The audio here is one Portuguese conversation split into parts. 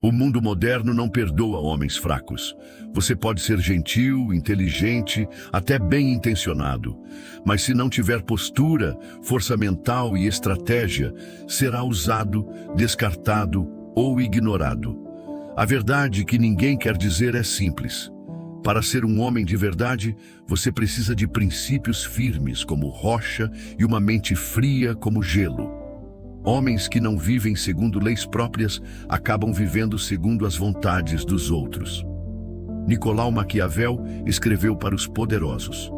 O mundo moderno não perdoa homens fracos. Você pode ser gentil, inteligente, até bem intencionado, mas se não tiver postura, força mental e estratégia, será usado, descartado ou ignorado. A verdade que ninguém quer dizer é simples. Para ser um homem de verdade, você precisa de princípios firmes como rocha e uma mente fria como gelo. Homens que não vivem segundo leis próprias acabam vivendo segundo as vontades dos outros. Nicolau Maquiavel escreveu para os poderosos.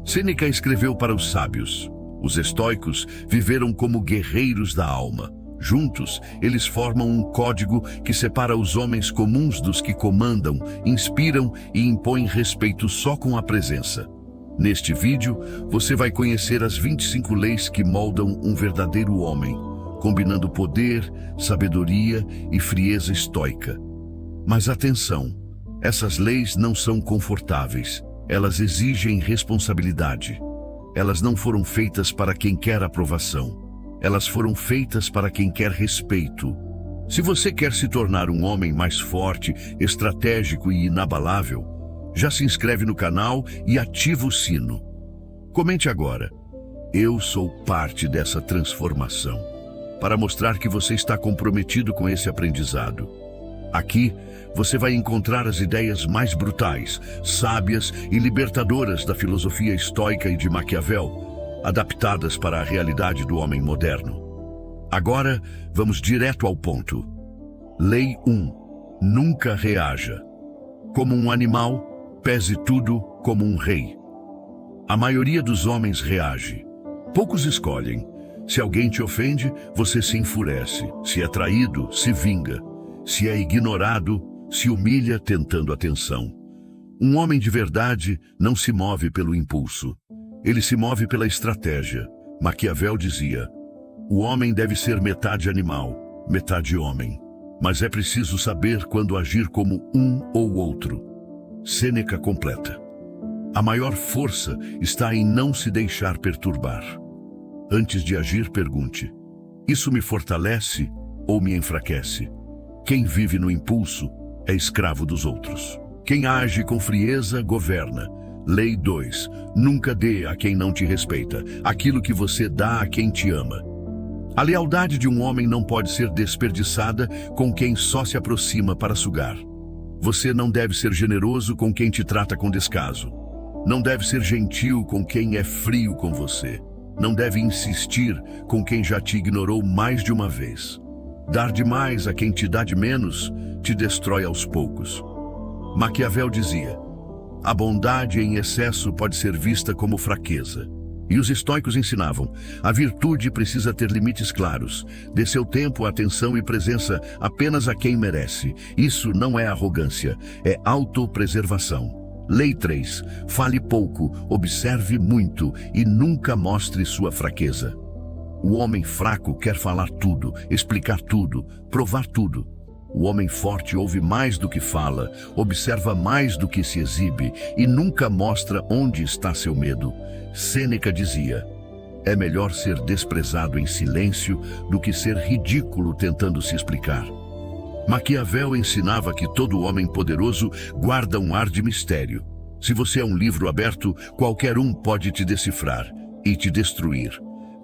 Sêneca escreveu para os sábios. Os estoicos viveram como guerreiros da alma. Juntos, eles formam um código que separa os homens comuns dos que comandam, inspiram e impõem respeito só com a presença. Neste vídeo, você vai conhecer as 25 leis que moldam um verdadeiro homem, combinando poder, sabedoria e frieza estoica. Mas atenção, essas leis não são confortáveis. Elas exigem responsabilidade. Elas não foram feitas para quem quer aprovação. Elas foram feitas para quem quer respeito. Se você quer se tornar um homem mais forte, estratégico e inabalável, já se inscreve no canal e ativa o sino. Comente agora: eu sou parte dessa transformação, para mostrar que você está comprometido com esse aprendizado. Aqui, você vai encontrar as ideias mais brutais, sábias e libertadoras da filosofia estoica e de Maquiavel, adaptadas para a realidade do homem moderno. Agora, vamos direto ao ponto. Lei 1. Nunca reaja. Como um animal, pese tudo como um rei. A maioria dos homens reage. Poucos escolhem. Se alguém te ofende, você se enfurece. Se é traído, se vinga. Se é ignorado, se humilha tentando atenção. Um homem de verdade não se move pelo impulso. Ele se move pela estratégia. Maquiavel dizia: o homem deve ser metade animal, metade homem. Mas é preciso saber quando agir como um ou outro. Sêneca completa: a maior força está em não se deixar perturbar. Antes de agir, pergunte: isso me fortalece ou me enfraquece? Quem vive no impulso é escravo dos outros. Quem age com frieza, governa. Lei 2. Nunca dê a quem não te respeita aquilo que você dá a quem te ama. A lealdade de um homem não pode ser desperdiçada com quem só se aproxima para sugar. Você não deve ser generoso com quem te trata com descaso. Não deve ser gentil com quem é frio com você. Não deve insistir com quem já te ignorou mais de uma vez. Dar demais a quem te dá de menos te destrói aos poucos. Maquiavel dizia: a bondade em excesso pode ser vista como fraqueza. E os estoicos ensinavam: a virtude precisa ter limites claros. Dê seu tempo, atenção e presença apenas a quem merece. Isso não é arrogância, é autopreservação. Lei 3. Fale pouco, observe muito e nunca mostre sua fraqueza. O homem fraco quer falar tudo, explicar tudo, provar tudo. O homem forte ouve mais do que fala, observa mais do que se exibe e nunca mostra onde está seu medo. Sêneca dizia: é melhor ser desprezado em silêncio do que ser ridículo tentando se explicar. Maquiavel ensinava que todo homem poderoso guarda um ar de mistério. Se você é um livro aberto, qualquer um pode te decifrar e te destruir.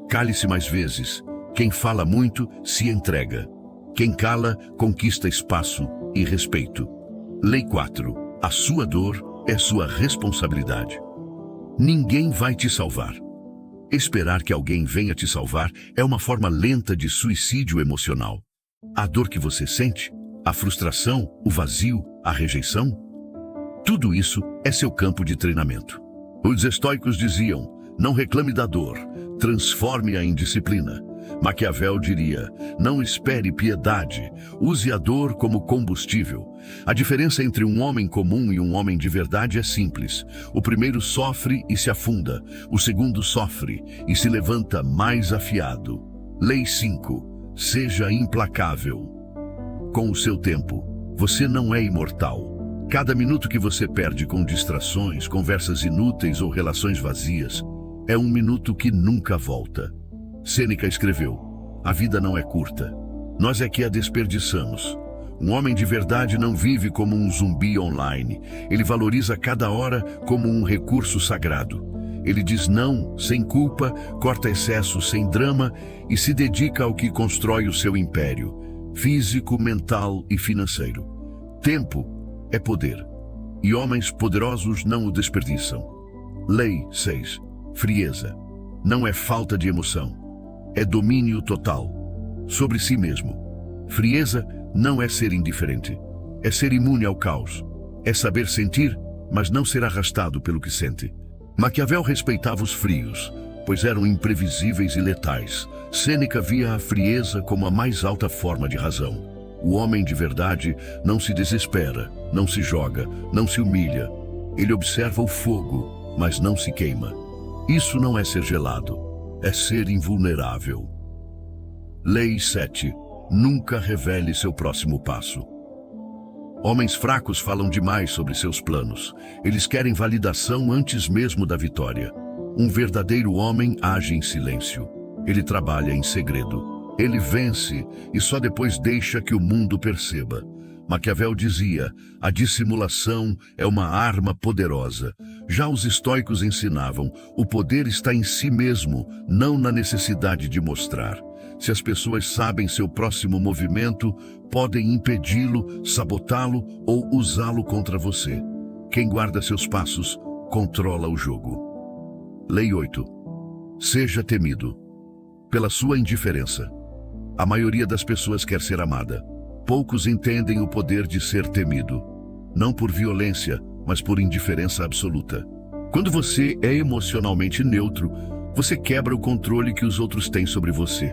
Cale-se mais vezes. Quem fala muito se entrega. Quem cala, conquista espaço e respeito. Lei 4. A sua dor é sua responsabilidade. Ninguém vai te salvar. Esperar que alguém venha te salvar é uma forma lenta de suicídio emocional. A dor que você sente, a frustração, o vazio, a rejeição, tudo isso é seu campo de treinamento. Os estoicos diziam: não reclame da dor, transforme-a em disciplina. Maquiavel diria: não espere piedade, use a dor como combustível. A diferença entre um homem comum e um homem de verdade é simples. O primeiro sofre e se afunda, o segundo sofre e se levanta mais afiado. Lei 5. Seja implacável. Com o seu tempo, você não é imortal. Cada minuto que você perde com distrações, conversas inúteis ou relações vazias, é um minuto que nunca volta. Sêneca escreveu: a vida não é curta. Nós é que a desperdiçamos. Um homem de verdade não vive como um zumbi online. Ele valoriza cada hora como um recurso sagrado. Ele diz não sem culpa, corta excessos sem drama e se dedica ao que constrói o seu império, físico, mental e financeiro. Tempo é poder, e homens poderosos não o desperdiçam. Lei 6. Frieza. Não é falta de emoção, é domínio total sobre si mesmo. Frieza não é ser indiferente, é ser imune ao caos, é saber sentir, mas não ser arrastado pelo que sente. Maquiavel respeitava os frios, pois eram imprevisíveis e letais. Sêneca via a frieza como a mais alta forma de razão. O homem de verdade não se desespera, não se joga, não se humilha. Ele observa o fogo, mas não se queima. Isso não é ser gelado, é ser invulnerável. Lei 7. Nunca revele seu próximo passo. Homens fracos falam demais sobre seus planos. Eles querem validação antes mesmo da vitória. Um verdadeiro homem age em silêncio. Ele trabalha em segredo. Ele vence e só depois deixa que o mundo perceba. Maquiavel dizia: a dissimulação é uma arma poderosa. Já os estoicos ensinavam: o poder está em si mesmo, não na necessidade de mostrar. Se as pessoas sabem seu próximo movimento, podem impedi-lo, sabotá-lo ou usá-lo contra você. Quem guarda seus passos, controla o jogo. Lei 8. Seja temido. Pela sua indiferença. A maioria das pessoas quer ser amada. Poucos entendem o poder de ser temido. Não por violência, mas por indiferença absoluta. Quando você é emocionalmente neutro, você quebra o controle que os outros têm sobre você.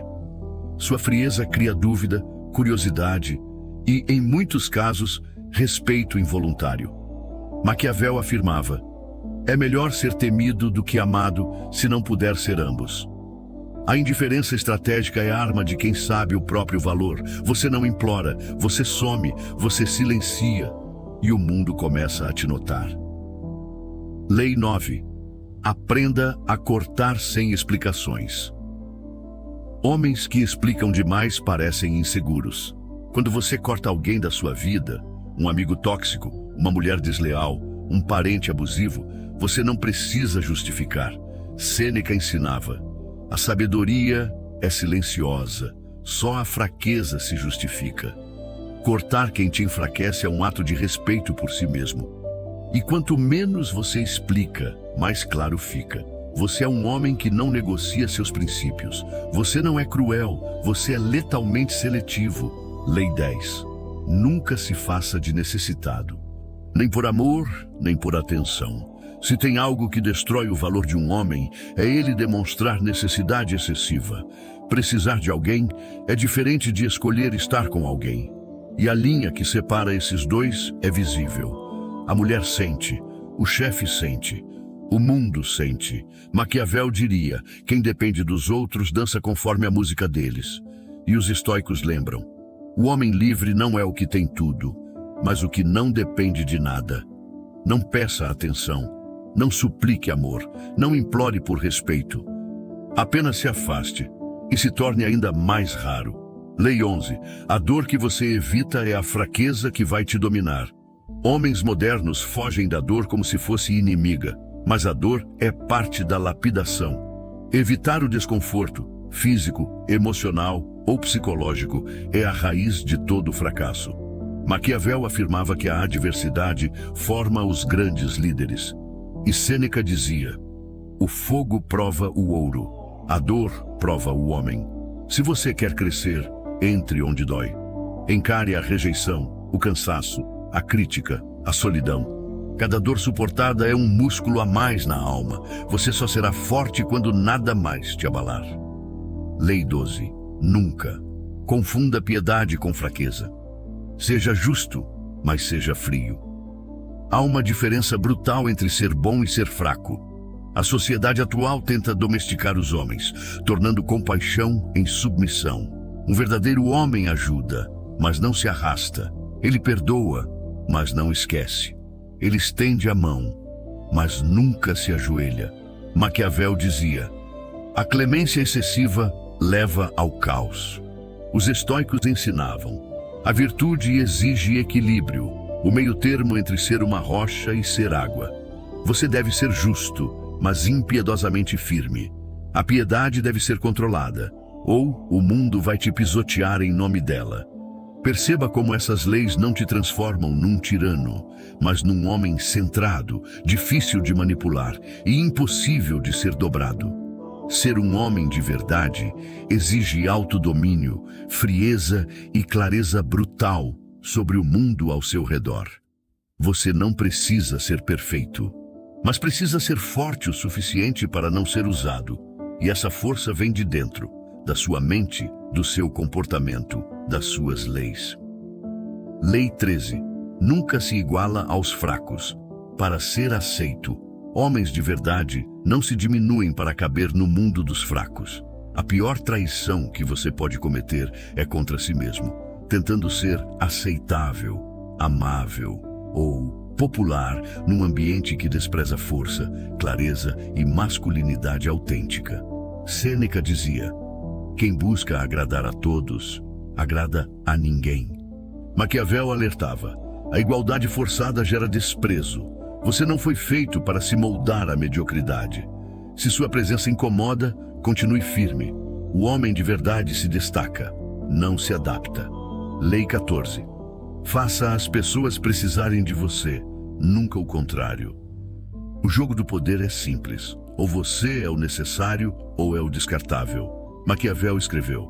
Sua frieza cria dúvida, curiosidade e, em muitos casos, respeito involuntário. Maquiavel afirmava: é melhor ser temido do que amado, se não puder ser ambos. A indiferença estratégica é a arma de quem sabe o próprio valor. Você não implora, você some, você silencia e o mundo começa a te notar. Lei 9. Aprenda a cortar sem explicações. Homens que explicam demais parecem inseguros. Quando você corta alguém da sua vida, um amigo tóxico, uma mulher desleal, um parente abusivo, você não precisa justificar. Sêneca ensinava: a sabedoria é silenciosa, só a fraqueza se justifica. Cortar quem te enfraquece é um ato de respeito por si mesmo. E quanto menos você explica, mais claro fica. Você é um homem que não negocia seus princípios. Você não é cruel, você é letalmente seletivo. Lei 10. Nunca se faça de necessitado. Nem por amor, nem por atenção. Se tem algo que destrói o valor de um homem, é ele demonstrar necessidade excessiva. Precisar de alguém é diferente de escolher estar com alguém. E a linha que separa esses dois é visível. A mulher sente, o chefe sente, o mundo sente. Maquiavel diria: quem depende dos outros dança conforme a música deles. E os estoicos lembram: o homem livre não é o que tem tudo, mas o que não depende de nada. Não peça atenção, não suplique amor, não implore por respeito. Apenas se afaste e se torne ainda mais raro. Lei 11. A dor que você evita é a fraqueza que vai te dominar. Homens modernos fogem da dor como se fosse inimiga, mas a dor é parte da lapidação. Evitar o desconforto, físico, emocional ou psicológico, é a raiz de todo fracasso. Maquiavel afirmava que a adversidade forma os grandes líderes. E Sêneca dizia: o fogo prova o ouro, a dor prova o homem. Se você quer crescer, entre onde dói. Encare a rejeição, o cansaço, a crítica, a solidão. Cada dor suportada é um músculo a mais na alma. Você só será forte quando nada mais te abalar. Lei 12. Nunca confunda piedade com fraqueza. Seja justo, mas seja frio. Há uma diferença brutal entre ser bom e ser fraco. A sociedade atual tenta domesticar os homens, tornando compaixão em submissão. Um verdadeiro homem ajuda, mas não se arrasta. Ele perdoa, mas não esquece. Ele estende a mão, mas nunca se ajoelha. Maquiavel dizia: a clemência excessiva leva ao caos. Os estoicos ensinavam: A virtude exige equilíbrio, o meio-termo entre ser uma rocha e ser água. Você deve ser justo, mas impiedosamente firme. A piedade deve ser controlada, ou o mundo vai te pisotear em nome dela. Perceba como essas leis não te transformam num tirano, mas num homem centrado, difícil de manipular e impossível de ser dobrado. Ser um homem de verdade exige autodomínio, frieza e clareza brutal sobre o mundo ao seu redor. Você não precisa ser perfeito, mas precisa ser forte o suficiente para não ser usado. E essa força vem de dentro, da sua mente, do seu comportamento, das suas leis. Lei 13. Nunca se iguala aos fracos. Para ser aceito, homens de verdade não se diminuem para caber no mundo dos fracos. A pior traição que você pode cometer é contra si mesmo, tentando ser aceitável, amável ou popular num ambiente que despreza força, clareza e masculinidade autêntica. Sêneca dizia: quem busca agradar a todos, agrada a ninguém. Maquiavel alertava: a igualdade forçada gera desprezo. Você não foi feito para se moldar à mediocridade. Se sua presença incomoda, continue firme. O homem de verdade se destaca, não se adapta. Lei 14. Faça as pessoas precisarem de você, nunca o contrário. O jogo do poder é simples. Ou você é o necessário ou é o descartável. Maquiavel escreveu: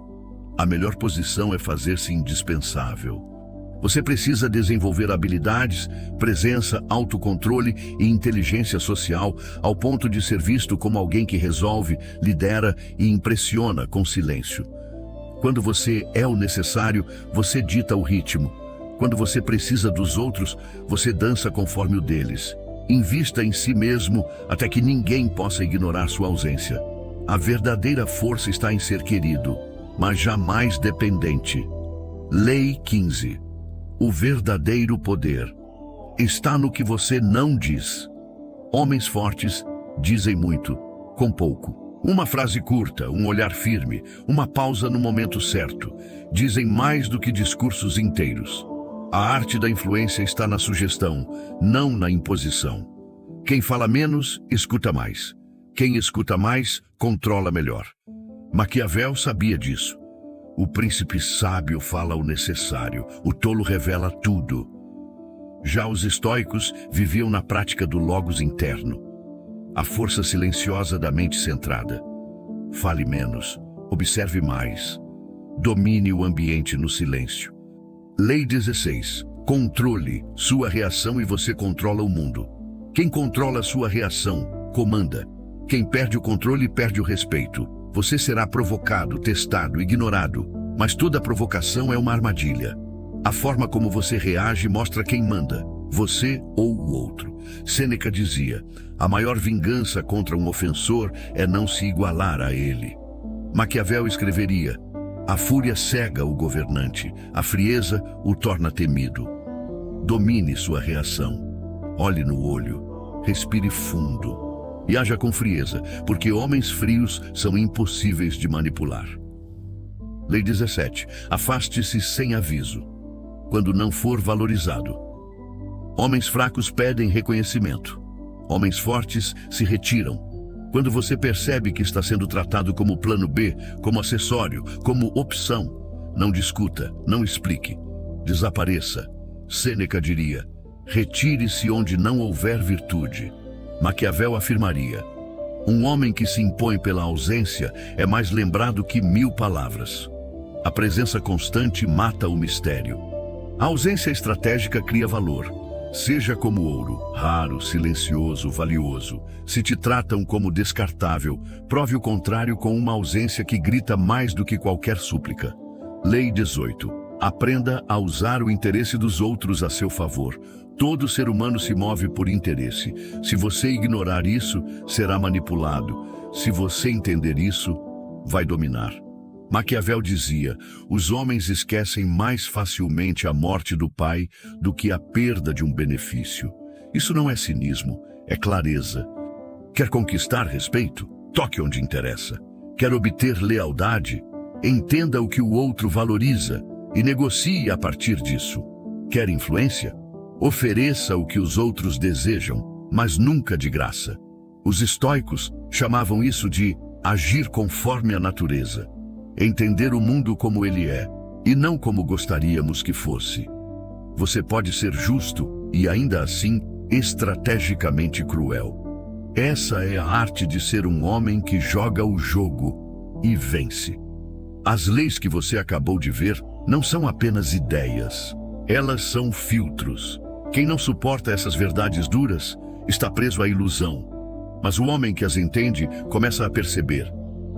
a melhor posição é fazer-se indispensável. Você precisa desenvolver habilidades, presença, autocontrole e inteligência social ao ponto de ser visto como alguém que resolve, lidera e impressiona com silêncio. Quando você é o necessário, você dita o ritmo. Quando você precisa dos outros, você dança conforme o deles. Invista em si mesmo até que ninguém possa ignorar sua ausência. A verdadeira força está em ser querido, mas jamais dependente. Lei 15. O verdadeiro poder está no que você não diz. Homens fortes dizem muito, com pouco. Uma frase curta, um olhar firme, uma pausa no momento certo, dizem mais do que discursos inteiros. A arte da influência está na sugestão, não na imposição. Quem fala menos, escuta mais. Quem escuta mais, controla melhor. Maquiavel sabia disso. O príncipe sábio fala o necessário, o tolo revela tudo. Já os estoicos viviam na prática do logos interno, a força silenciosa da mente centrada. Fale menos, observe mais, domine o ambiente no silêncio. Lei 16. Controle sua reação e você controla o mundo. Quem controla sua reação, comanda. Quem perde o controle, perde o respeito. Você será provocado, testado, ignorado, mas toda provocação é uma armadilha. A forma como você reage mostra quem manda, você ou o outro. Sêneca dizia: a maior vingança contra um ofensor é não se igualar a ele. Maquiavel escreveria: a fúria cega o governante, a frieza o torna temido. Domine sua reação. Olhe no olho, respire fundo e haja com frieza, porque homens frios são impossíveis de manipular. Lei 17. Afaste-se sem aviso, quando não for valorizado. Homens fracos pedem reconhecimento. Homens fortes se retiram. Quando você percebe que está sendo tratado como plano B, como acessório, como opção, não discuta, não explique. Desapareça. Sêneca diria: retire-se onde não houver virtude. Maquiavel afirmaria: um homem que se impõe pela ausência é mais lembrado que 1000 palavras. A presença constante mata o mistério. A ausência estratégica cria valor. Seja como ouro, raro, silencioso, valioso. Se te tratam como descartável, prove o contrário com uma ausência que grita mais do que qualquer súplica. Lei 18. Aprenda a usar o interesse dos outros a seu favor. Todo ser humano se move por interesse. Se você ignorar isso, será manipulado. Se você entender isso, vai dominar. Maquiavel dizia: os homens esquecem mais facilmente a morte do pai do que a perda de um benefício. Isso não é cinismo, é clareza. Quer conquistar respeito? Toque onde interessa. Quer obter lealdade? Entenda o que o outro valoriza. e negocie a partir disso. Quer influência? Ofereça o que os outros desejam, mas nunca de graça. Os estoicos chamavam isso de agir conforme a natureza, entender o mundo como ele é e não como gostaríamos que fosse. Você pode ser justo e ainda assim estrategicamente cruel. Essa é a arte de ser um homem que joga o jogo e vence. As leis que você acabou de ver não são apenas ideias. Elas são filtros. Quem não suporta essas verdades duras está preso à ilusão. Mas o homem que as entende começa a perceber.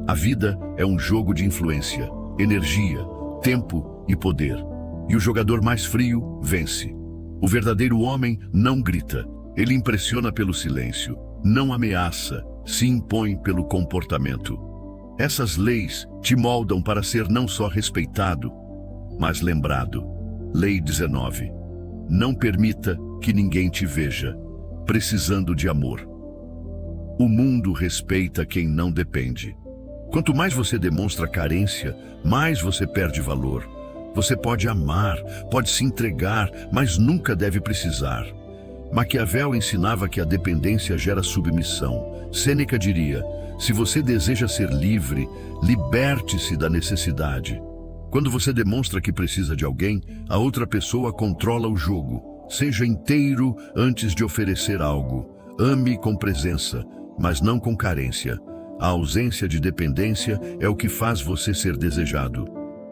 A vida é um jogo de influência, energia, tempo e poder. E o jogador mais frio vence. O verdadeiro homem não grita. Ele impressiona pelo silêncio. Não ameaça, se impõe pelo comportamento. Essas leis te moldam para ser não só respeitado, mas lembrado. Lei 19. Não permita que ninguém te veja precisando de amor. O mundo respeita quem não depende. Quanto mais você demonstra carência, mais você perde valor. Você pode amar, pode se entregar, mas nunca deve precisar. Maquiavel ensinava que a dependência gera submissão. Sêneca diria: se você deseja ser livre, liberte-se da necessidade. Quando você demonstra que precisa de alguém, a outra pessoa controla o jogo. Seja inteiro antes de oferecer algo. Ame com presença, mas não com carência. A ausência de dependência é o que faz você ser desejado.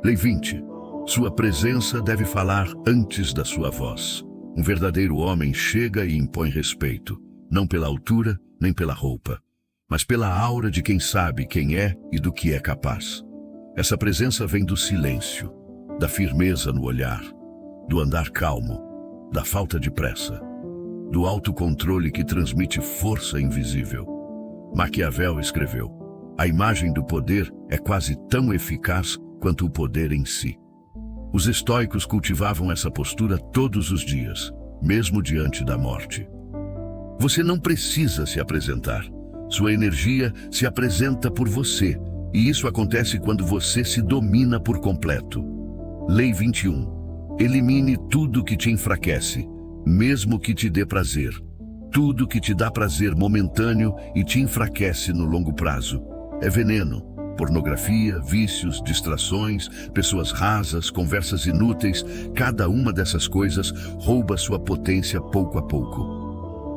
Lei 20. Sua presença deve falar antes da sua voz. Um verdadeiro homem chega e impõe respeito, não pela altura nem pela roupa, mas pela aura de quem sabe quem é e do que é capaz. Essa presença vem do silêncio, da firmeza no olhar, do andar calmo, da falta de pressa, do autocontrole que transmite força invisível. Maquiavel escreveu: a imagem do poder é quase tão eficaz quanto o poder em si. Os estoicos cultivavam essa postura todos os dias, mesmo diante da morte. Você não precisa se apresentar. Sua energia se apresenta por você, e isso acontece quando você se domina por completo. Lei 21. Elimine tudo que te enfraquece, mesmo que te dê prazer. Tudo que te dá prazer momentâneo e te enfraquece no longo prazo é veneno. Pornografia, vícios, distrações, pessoas rasas, conversas inúteis, cada uma dessas coisas rouba sua potência pouco a pouco.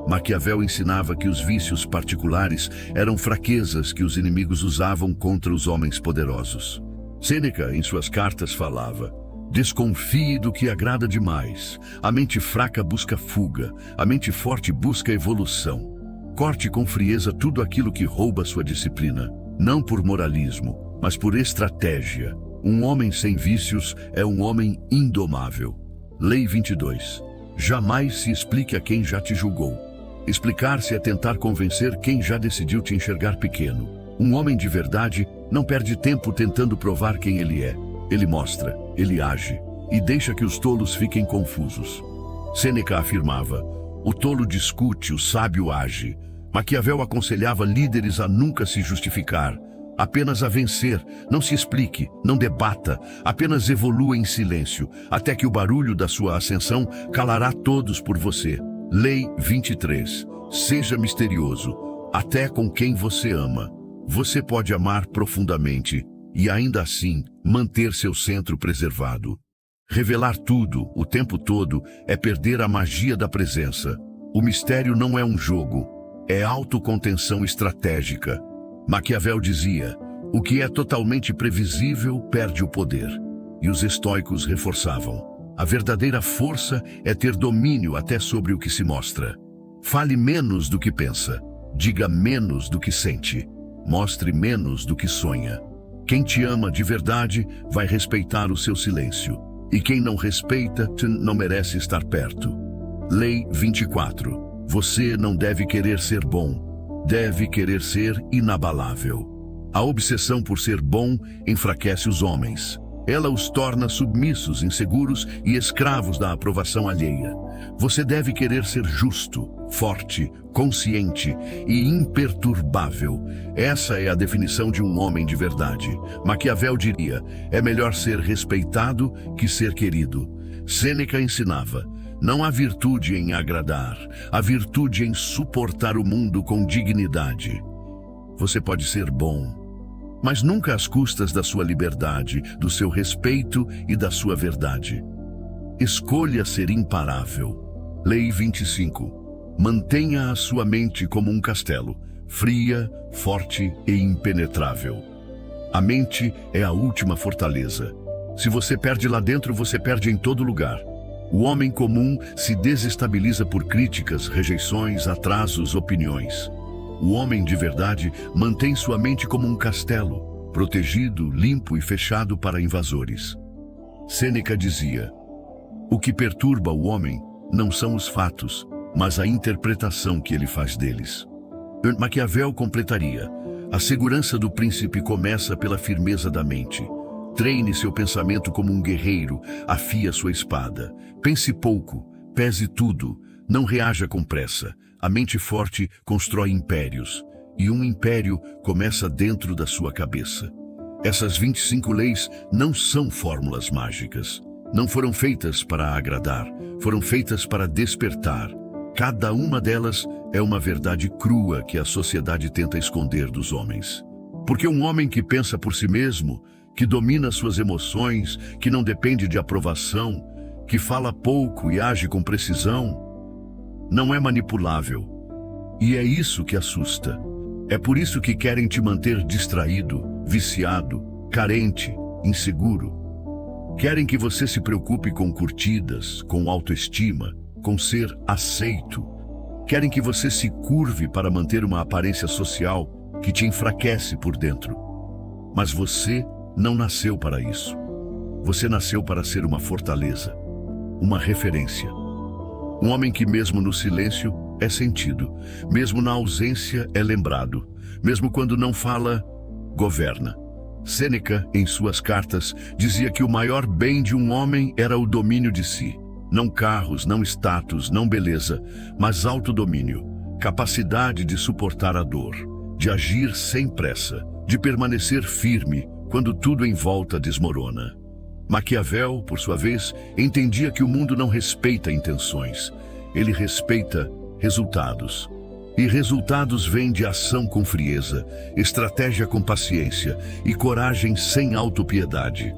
Maquiavel ensinava que os vícios particulares eram fraquezas que os inimigos usavam contra os homens poderosos. Sêneca, em suas cartas, falava: desconfie do que agrada demais. A mente fraca busca fuga, a mente forte busca evolução. Corte com frieza tudo aquilo que rouba sua disciplina. Não por moralismo, mas por estratégia. Um homem sem vícios é um homem indomável. Lei 22. Jamais se explique a quem já te julgou. Explicar-se é tentar convencer quem já decidiu te enxergar pequeno. Um homem de verdade não perde tempo tentando provar quem ele é. Ele mostra, ele age, e deixa que os tolos fiquem confusos. Sêneca afirmava: o tolo discute, o sábio age. Maquiavel aconselhava líderes a nunca se justificar, apenas a vencer. Não se explique, não debata, apenas evolua em silêncio, até que o barulho da sua ascensão calará todos por você. Lei 23. Seja misterioso, até com quem você ama. Você pode amar profundamente e ainda assim manter seu centro preservado. Revelar tudo, o tempo todo, é perder a magia da presença. O mistério não é um jogo. É autocontenção estratégica. Maquiavel dizia: o que é totalmente previsível perde o poder. E os estoicos reforçavam: a verdadeira força é ter domínio até sobre o que se mostra. Fale menos do que pensa. Diga menos do que sente. Mostre menos do que sonha. Quem te ama de verdade vai respeitar o seu silêncio. E quem não respeita, não merece estar perto. Lei 24. Você não deve querer ser bom, deve querer ser inabalável. A obsessão por ser bom enfraquece os homens. Ela os torna submissos, inseguros e escravos da aprovação alheia. Você deve querer ser justo, forte, consciente e imperturbável. Essa é a definição de um homem de verdade. Maquiavel diria: é melhor ser respeitado que ser querido. Sêneca ensinava: não há virtude em agradar, há virtude em suportar o mundo com dignidade. Você pode ser bom, mas nunca às custas da sua liberdade, do seu respeito e da sua verdade. Escolha ser imparável. Lei 25. Mantenha a sua mente como um castelo, fria, forte e impenetrável. A mente é a última fortaleza. Se você perde lá dentro, você perde em todo lugar. O homem comum se desestabiliza por críticas, rejeições, atrasos, opiniões. O homem de verdade mantém sua mente como um castelo, protegido, limpo e fechado para invasores. Sêneca dizia: o que perturba o homem não são os fatos, mas a interpretação que ele faz deles. Maquiavel completaria: a segurança do príncipe começa pela firmeza da mente. Treine seu pensamento como um guerreiro, afie a sua espada. Pense pouco, pese tudo, não reaja com pressa. A mente forte constrói impérios, e um império começa dentro da sua cabeça. Essas 25 leis não são fórmulas mágicas. Não foram feitas para agradar, foram feitas para despertar. Cada uma delas é uma verdade crua que a sociedade tenta esconder dos homens. Porque um homem que pensa por si mesmo, que domina suas emoções, que não depende de aprovação, que fala pouco e age com precisão, não é manipulável. E é isso que assusta. É por isso que querem te manter distraído, viciado, carente, inseguro. Querem que você se preocupe com curtidas, com autoestima, com ser aceito. Querem que você se curve para manter uma aparência social que te enfraquece por dentro. Mas você não nasceu para isso. Você nasceu para ser uma fortaleza, uma referência. Um homem que mesmo no silêncio é sentido, mesmo na ausência é lembrado, mesmo quando não fala, governa. Sêneca, em suas cartas, dizia que o maior bem de um homem era o domínio de si. Não carros, não status, não beleza, mas autodomínio, capacidade de suportar a dor, de agir sem pressa, de permanecer firme quando tudo em volta desmorona. Maquiavel, por sua vez, entendia que o mundo não respeita intenções, ele respeita resultados. E resultados vêm de ação com frieza, estratégia com paciência e coragem sem autopiedade.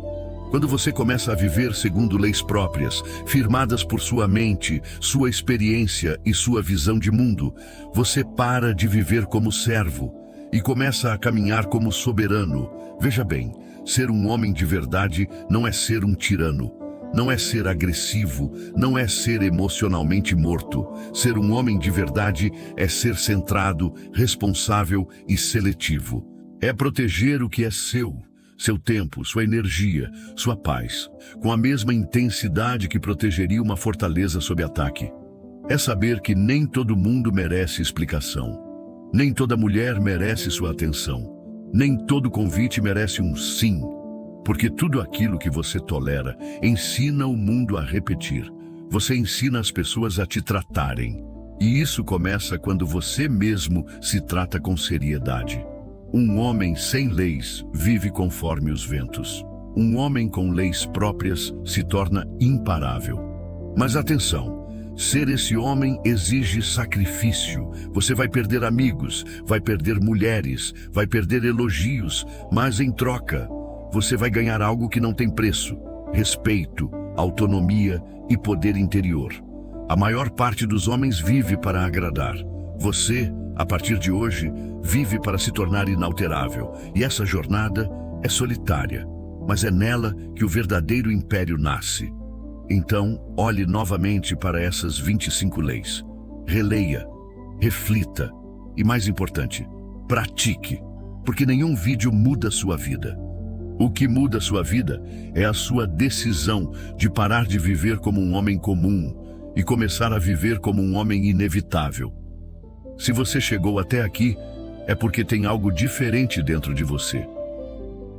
Quando você começa a viver segundo leis próprias, firmadas por sua mente, sua experiência e sua visão de mundo, você para de viver como servo e começa a caminhar como soberano. Veja bem, ser um homem de verdade não é ser um tirano, não é ser agressivo, não é ser emocionalmente morto. Ser um homem de verdade é ser centrado, responsável e seletivo. É proteger o que é seu tempo, sua energia, sua paz, com a mesma intensidade que protegeria uma fortaleza sob ataque. É saber que nem todo mundo merece explicação, nem toda mulher merece sua atenção, nem todo convite merece um sim, porque tudo aquilo que você tolera ensina o mundo a repetir. Você ensina as pessoas a te tratarem, e isso começa quando você mesmo se trata com seriedade. Um homem sem leis vive conforme os ventos. Um homem com leis próprias se torna imparável. Mas atenção, ser esse homem exige sacrifício. Você vai perder amigos, vai perder mulheres, vai perder elogios, mas em troca, você vai ganhar algo que não tem preço: respeito, autonomia e poder interior. A maior parte dos homens vive para agradar. Você, a partir de hoje, vive para se tornar inalterável. E essa jornada é solitária, mas é nela que o verdadeiro império nasce. Então, olhe novamente para essas 25 leis. Releia, reflita e, mais importante, pratique, porque nenhum vídeo muda sua vida. O que muda sua vida é a sua decisão de parar de viver como um homem comum e começar a viver como um homem inevitável. Se você chegou até aqui, é porque tem algo diferente dentro de você.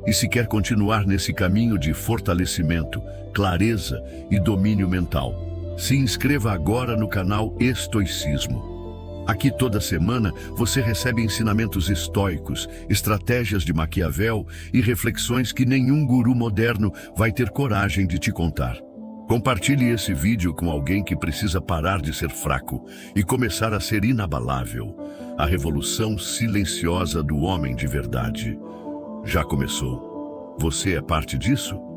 E se quer continuar nesse caminho de fortalecimento, clareza e domínio mental, se inscreva agora no canal Estoicismo. Aqui toda semana você recebe ensinamentos estoicos, estratégias de Maquiavel e reflexões que nenhum guru moderno vai ter coragem de te contar. Compartilhe esse vídeo com alguém que precisa parar de ser fraco e começar a ser inabalável. A revolução silenciosa do homem de verdade já começou. Você é parte disso?